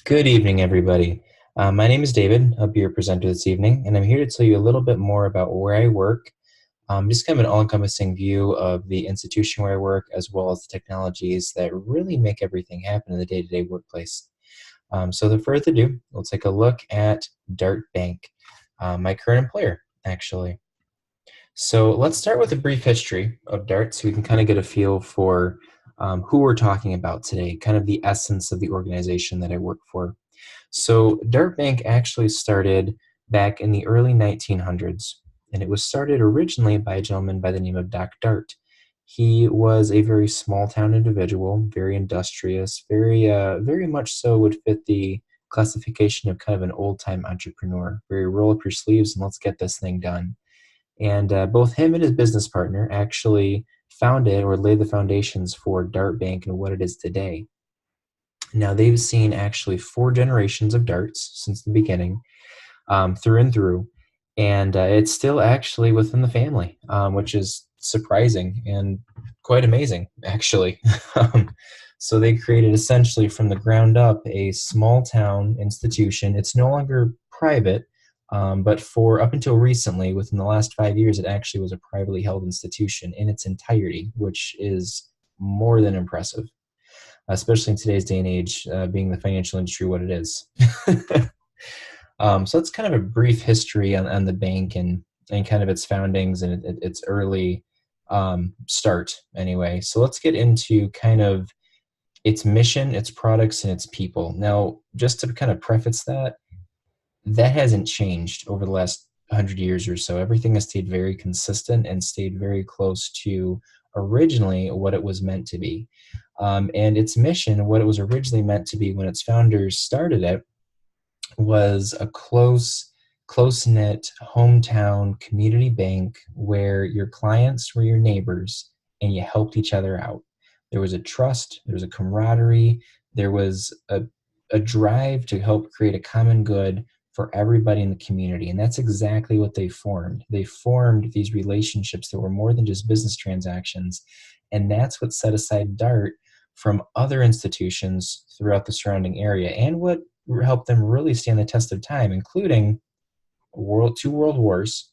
Good evening, everybody. My name is David. I'll be your presenter this evening, and I'm here to tell you a little bit more about where I work, just kind of an all-encompassing view of the institution where I work, as well as the technologies that really make everything happen in the day-to-day workplace. So, without further ado, we'll take a look at Dart Bank, my current employer, actually. So, let's start with a brief history of Dart so we can kind of get a feel for who we're talking about today, kind of the essence of the organization that I work for. So Dart Bank actually started back in the early 1900s, and it was started originally by a gentleman by the name of Doc Dart. He was a very small town individual, very industrious, very much so would fit the classification of kind of an old time entrepreneur. Very roll up your sleeves and let's get this thing done. And both him and his business partner actually founded or laid the foundations for Dart Bank and what it is today. Now they've seen actually four generations of darts since the beginning, through and through, and it's still actually within the family, which is surprising and quite amazing, actually. So they created essentially from the ground up a small town institution. It's no longer private, but for up until recently, within the last 5 years, it actually was a privately held institution in its entirety, which is more than impressive, especially in today's day and age, being the financial industry what it is. So that's kind of a brief history on the bank and kind of its foundings and its early start, anyway. So let's get into kind of its mission, its products, and its people. Now, just to kind of preface that, that hasn't changed over the last 100 years or so. Everything has stayed very consistent and stayed very close to originally what it was meant to be. And its mission, what it was originally meant to be when its founders started it, was a close knit hometown community bank where your clients were your neighbors and you helped each other out. There was a trust, there was a camaraderie, there was a drive to help create a common good for everybody in the community. And that's exactly what they formed. They formed these relationships that were more than just business transactions. And that's what set aside Dart from other institutions throughout the surrounding area and what helped them really stand the test of time, including two world wars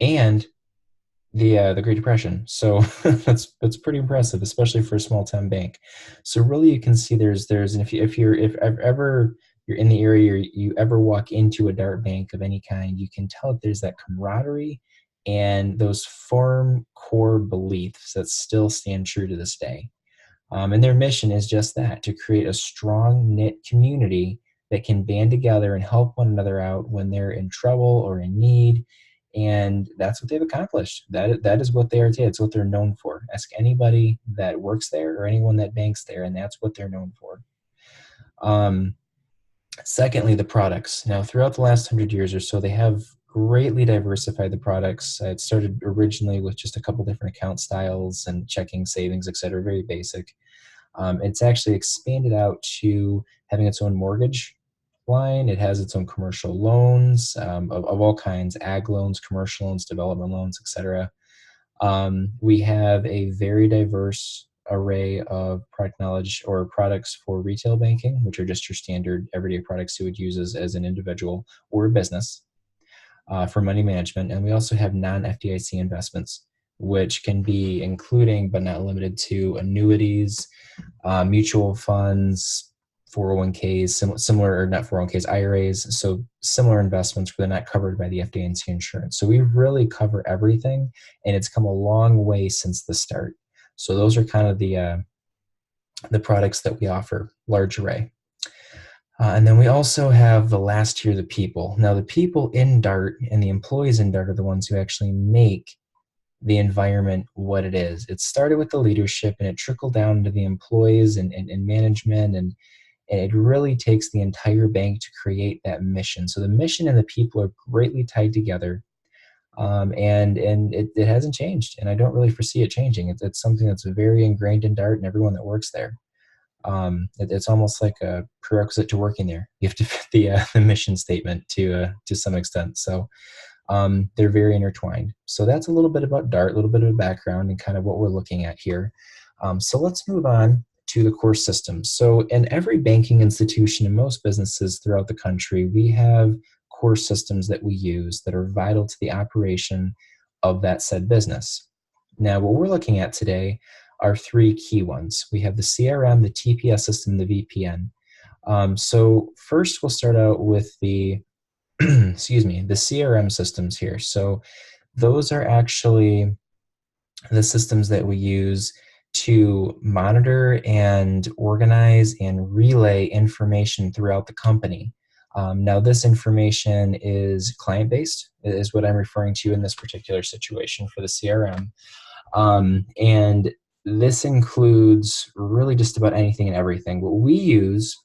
and the Great Depression. So that's pretty impressive, especially for a small town bank. So really, you can see there's and if ever you're in the area or you ever walk into a Dart bank of any kind, you can tell that there's that camaraderie and those firm core beliefs that still stand true to this day. And their mission is just that, to create a strong knit community that can band together and help one another out when they're in trouble or in need. And that's what they've accomplished. That is what they are today. It's what they're known for. Ask anybody that works there or anyone that banks there, and that's what they're known for. Um, Secondly, the products. Now, throughout the last 100 years or so, they have greatly diversified the products. It started originally with just a couple different account styles and checking, savings, etc., very basic. It's actually expanded out to having its own mortgage line. It has its own commercial loans, of all kinds: ag loans, commercial loans, development loans, etc. We have a very diverse array of product knowledge or products for retail banking, which are just your standard everyday products you would use as an individual or a business, for money management. And we also have non-FDIC investments, which can be including but not limited to annuities, mutual funds, 401ks, similar, or not 401ks, IRAs. So similar investments where they're not covered by the FDIC insurance. So we really cover everything, and it's come a long way since the start. So those are kind of the products that we offer, large array. And then we also have the last tier, the people. Now, the people in Dart and the employees in Dart are the ones who actually make the environment what it is. It started with the leadership and it trickled down to the employees and management, and it really takes the entire bank to create that mission. So the mission and the people are greatly tied together, and it hasn't changed, and I don't really foresee it changing. It's something that's very ingrained in Dart and everyone that works there. It's almost like a prerequisite to working there. You have to fit the mission statement to some extent. So they're very intertwined. So that's a little bit about Dart, a little bit of a background and kind of what we're looking at here. So let's move on to the core systems. So in every banking institution and most businesses throughout the country, we have core systems that we use that are vital to the operation of that said business. Now, what we're looking at today are three key ones. We have the CRM, the TPS system, the VPN. So first, we'll start out with the excuse me, the CRM systems here. So those are actually the systems that we use to monitor and organize and relay information throughout the company. Now, this information is client-based, is what I'm referring to in this particular situation for the CRM. And this includes really just about anything and everything. What we use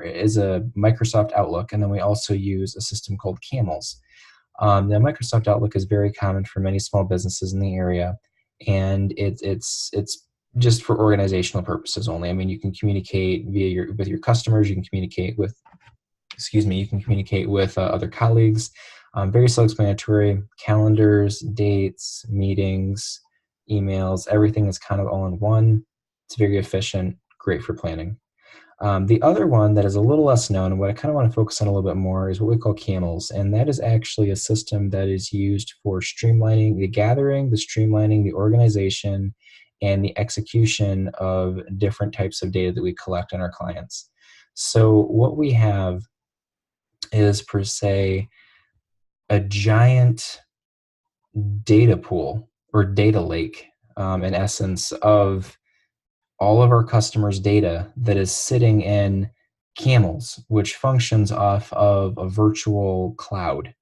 is a Microsoft Outlook, and then we also use a system called Camels. Now, Microsoft Outlook is very common for many small businesses in the area, and it's just for organizational purposes only. I mean, you can communicate with your customers, you can communicate with, you can communicate with other colleagues. Very self-explanatory: calendars, dates, meetings, emails, everything is kind of all in one. It's very efficient, great for planning. The other one that is a little less known, and what I kind of want to focus on a little bit more, is what we call Camels. And that is actually a system that is used for streamlining the gathering, the streamlining, the organization, and the execution of different types of data that we collect on our clients. So what we have is, per se, a giant data pool or data lake, in essence, of all of our customers' data that is sitting in Camels, which functions off of a virtual cloud.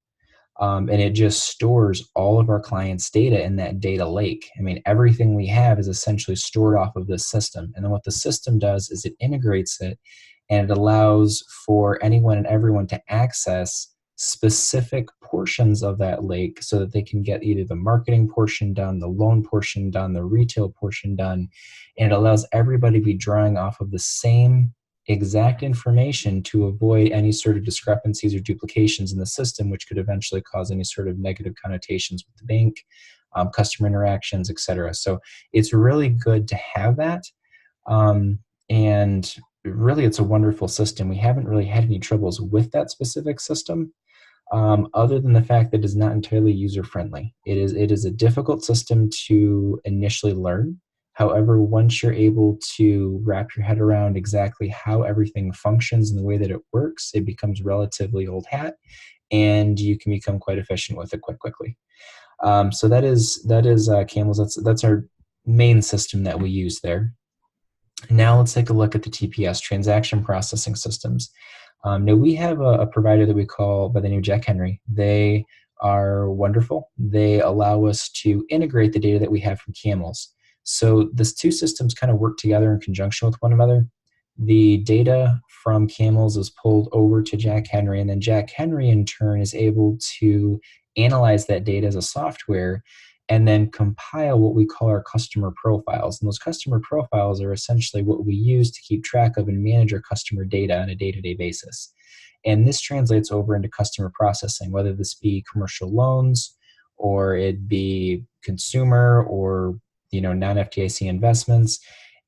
And it just stores all of our clients' data in that data lake. I mean, everything we have is essentially stored off of this system. And then what the system does is it integrates it, and it allows for anyone and everyone to access specific portions of that lake so that they can get either the marketing portion done, the loan portion done, the retail portion done. And it allows everybody to be drawing off of the same exact information to avoid any sort of discrepancies or duplications in the system, which could eventually cause any sort of negative connotations with the bank, customer interactions, etc. So it's really good to have that. And really, it's a wonderful system. We haven't really had any troubles with that specific system, other than the fact that it is not entirely user-friendly. It is a difficult system to initially learn. However, once you're able to wrap your head around exactly how everything functions and the way that it works, it becomes relatively old hat, and you can become quite efficient with it quite quickly. So that is Camels. That's our main system that we use there. Now let's take a look at the TPS, transaction processing systems. Now we have a provider that we call by the name of Jack Henry. They are wonderful. They allow us to integrate the data that we have from Camels. So these two systems kind of work together in conjunction with one another. The data from Camels is pulled over to Jack Henry, and then Jack Henry in turn is able to analyze that data as a software and then compile what we call our customer profiles. And those customer profiles are essentially what we use to keep track of and manage our customer data on a day-to-day basis. And this translates over into customer processing, whether this be commercial loans or it be consumer or non-FDIC investments.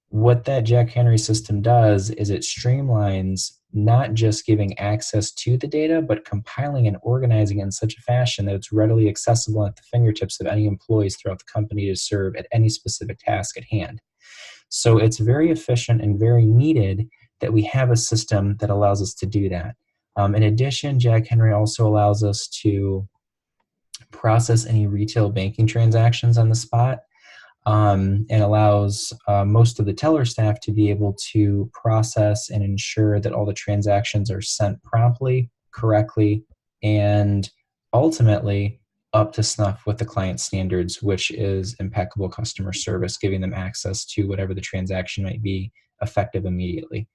What that Jack Henry system does is it streamlines not just giving access to the data, but compiling and organizing it in such a fashion that it's readily accessible at the fingertips of any employees throughout the company to serve at any specific task at hand. So it's very efficient and very needed that we have a system that allows us to do that. In addition, Jack Henry also allows us to process any retail banking transactions on the spot. And allows most of the teller staff to be able to process and ensure that all the transactions are sent promptly, correctly, and ultimately up to snuff with the client standards, which is impeccable customer service, giving them access to whatever the transaction might be effective immediately.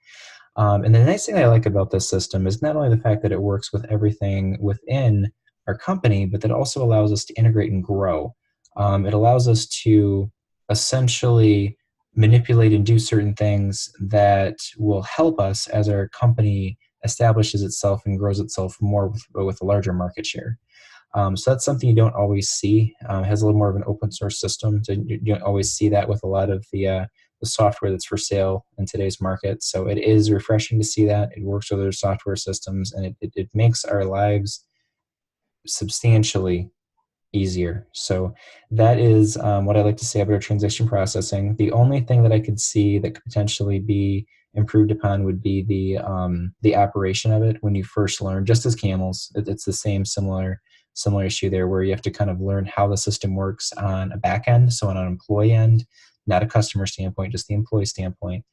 And the nice thing I like about this system is not only the fact that it works with everything within our company, but that also allows us to integrate and grow. It allows us to essentially manipulate and do certain things that will help us as our company establishes itself and grows itself more with a larger market share. So that's something you don't always see. It has a little more of an open source system, so you don't always see that with a lot of the the software that's for sale in today's market. So it is refreshing to see that. It works with other software systems, and it makes our lives substantially easier. So that is what I like to say about our transaction processing. The only thing that I could see that could potentially be improved upon would be the operation of it when you first learn. Just as Camels, it's the same similar issue there, where you have to kind of learn how the system works on a back end, so on an employee end, not a customer standpoint, just the employee standpoint.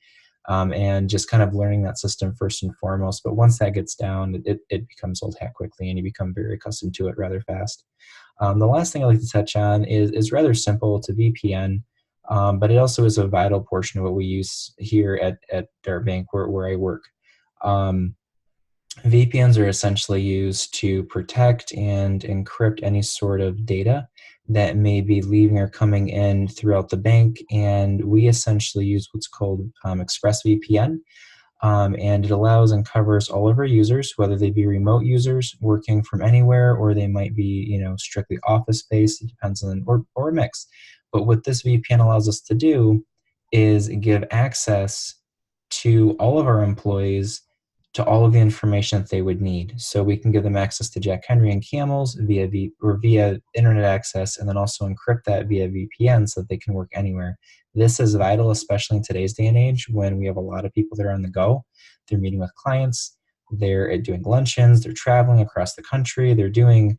And just kind of learning that system first and foremost. But once that gets down, it becomes old hat quickly, and you become very accustomed to it rather fast. The last thing I'd like to touch on is rather simple. It's a VPN, but it also is a vital portion of what we use here at our bank where I work. VPNs are essentially used to protect and encrypt any sort of data that may be leaving or coming in throughout the bank, and we essentially use what's called ExpressVPN. And it allows and covers all of our users, whether they be remote users working from anywhere, or they might be, strictly office-based. It depends on, or a mix. But what this VPN allows us to do is give access to all of our employees to all of the information that they would need. So we can give them access to Jack Henry and Camels via internet access, and then also encrypt that via VPN so that they can work anywhere. This is vital, especially in today's day and age when we have a lot of people that are on the go. They're meeting with clients, they're doing luncheons, they're traveling across the country, they're doing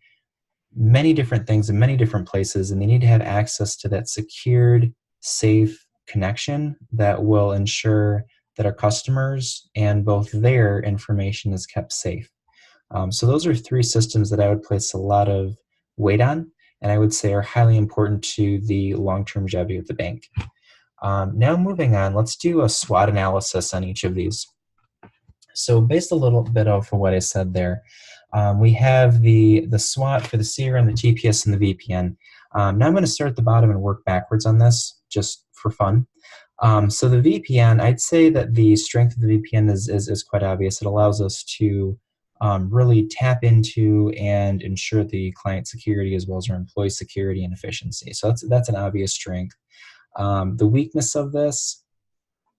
many different things in many different places, and they need to have access to that secured, safe connection that will ensure that our customers and both their information is kept safe. So those are three systems that I would place a lot of weight on, and I would say are highly important to the long-term longevity of the bank. Now moving on, let's do a SWOT analysis on each of these. So based a little bit off of what I said there, we have the SWOT for the CRM, the GPS, and the VPN. Now I'm going to start at the bottom and work backwards on this just for fun. So the VPN, I'd say that the strength of the VPN is quite obvious. It allows us to really tap into and ensure the client security as well as our employee security and efficiency. So that's an obvious strength. The weakness of this,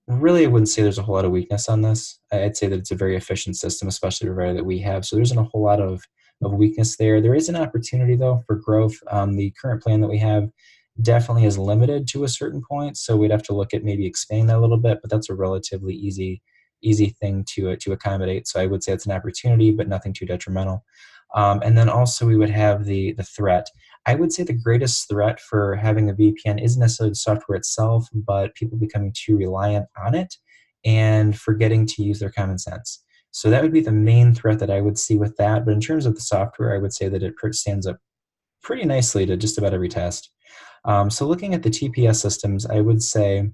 really I wouldn't say there's a whole lot of weakness on this. I'd say that it's a very efficient system, especially the provider that we have. So there isn't a whole lot of weakness there. There is an opportunity though for growth. The current plan that we have definitely is limited to a certain point, so we'd have to look at maybe expanding that a little bit, but that's a relatively easy thing to accommodate. So I would say it's an opportunity, but nothing too detrimental. And then also we would have the threat. I would say the greatest threat for having a VPN isn't necessarily the software itself, but people becoming too reliant on it and forgetting to use their common sense. So that would be the main threat that I would see with that. But in terms of the software, I would say that it stands up pretty nicely to just about every test. So looking at the TPS systems, I would say,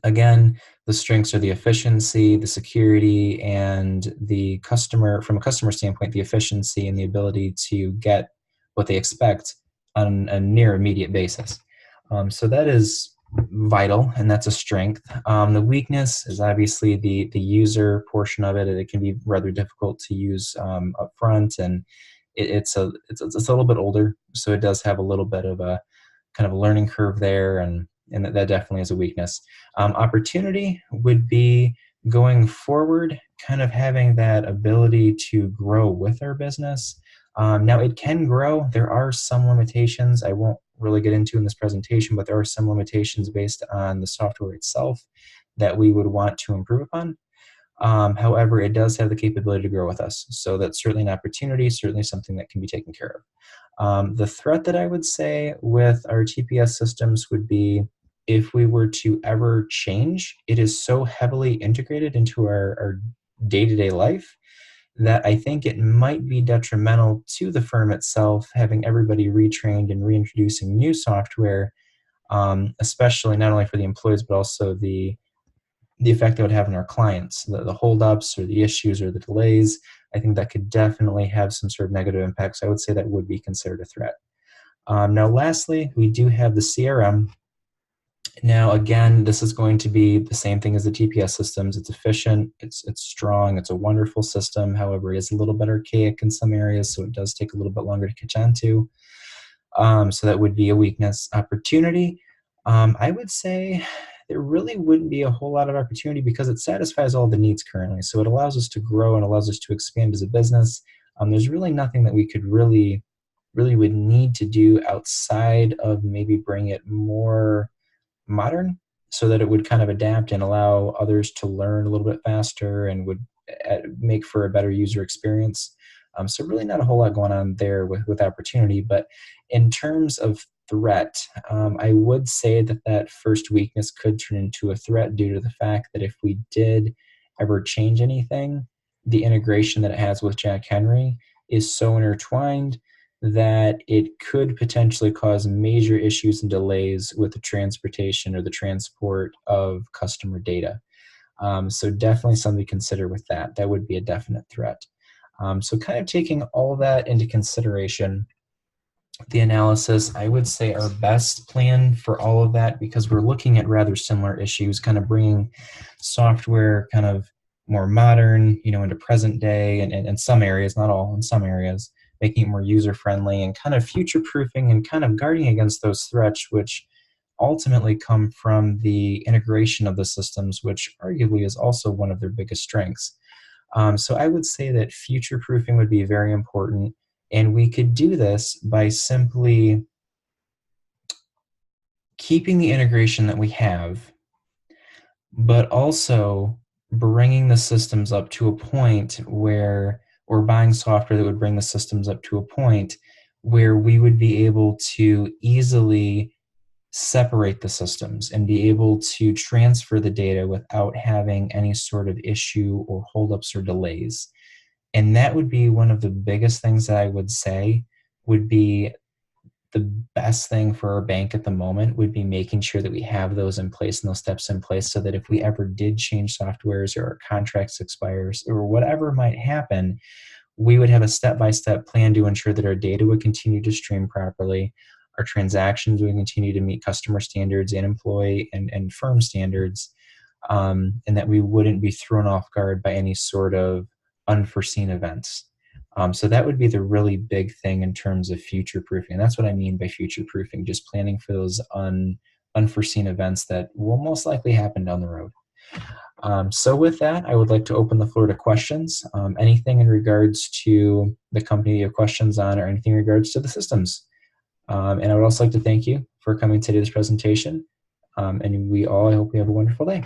again, the strengths are the efficiency, the security, and the customer, from a customer standpoint, the efficiency and the ability to get what they expect on a near immediate basis. So that is vital, and that's a strength. The weakness is obviously the user portion of it. It can be rather difficult to use up front, and it's a little bit older, so it does have a little bit of a kind of a learning curve there, and that definitely is a weakness. Opportunity would be going forward, kind of having that ability to grow with our business. Now it can grow. There are some limitations I won't really get into in this presentation, but there are some limitations based on the software itself that we would want to improve upon. However, it does have the capability to grow with us. So that's certainly an opportunity, certainly something that can be taken care of. The threat that I would say with our TPS systems would be if we were to ever change, it is so heavily integrated into our day-to-day life that I think it might be detrimental to the firm itself, having everybody retrained and reintroducing new software, especially not only for the employees, but also the effect it would have on our clients, the holdups or the issues or the delays. I think that could definitely have some sort of negative impacts. I would say that would be considered a threat. Now, lastly, we do have the CRM. Now, again, this is going to be the same thing as the TPS systems. It's efficient, it's strong, it's a wonderful system. However, it is a little bit archaic in some areas, so it does take a little bit longer to catch on to. So that would be a weakness. Opportunity, I would say there really wouldn't be a whole lot of opportunity because it satisfies all the needs currently. So it allows us to grow and allows us to expand as a business. There's really nothing that we could really would need to do outside of maybe bring it more modern so that it would kind of adapt and allow others to learn a little bit faster and would make for a better user experience. So really not a whole lot going on there with opportunity. But in terms of threat, I would say that that first weakness could turn into a threat due to the fact that if we did ever change anything, the integration that it has with Jack Henry is so intertwined that it could potentially cause major issues and delays with the transportation or the transport of customer data. So definitely something to consider with that. That would be a definite threat. So kind of taking all that into consideration, the analysis, I would say our best plan for all of that, because we're looking at rather similar issues, kind of bringing software kind of more modern, into present day and in some areas, not all, in some areas, making it more user-friendly and kind of future-proofing and kind of guarding against those threats, which ultimately come from the integration of the systems, which arguably is also one of their biggest strengths. So I would say that future-proofing would be very important, and we could do this by simply keeping the integration that we have, but also bringing the systems up to a point where, or buying software that would bring the systems up to a point where we would be able to easily separate the systems and be able to transfer the data without having any sort of issue or holdups or delays. And that would be one of the biggest things that I would say would be the best thing for our bank at the moment, would be making sure that we have those in place and those steps in place so that if we ever did change softwares or our contracts expires or whatever might happen, we would have a step-by-step plan to ensure that our data would continue to stream properly, our transactions would continue to meet customer standards and employee and firm standards, and that we wouldn't be thrown off guard by any sort of unforeseen events. So that would be the really big thing in terms of future proofing. And that's what I mean by future proofing, just planning for those unforeseen events that will most likely happen down the road. So with that, I would like to open the floor to questions. Anything in regards to the company you have questions on, or anything in regards to the systems. And I would also like to thank you for coming to today's presentation. And I hope we have a wonderful day.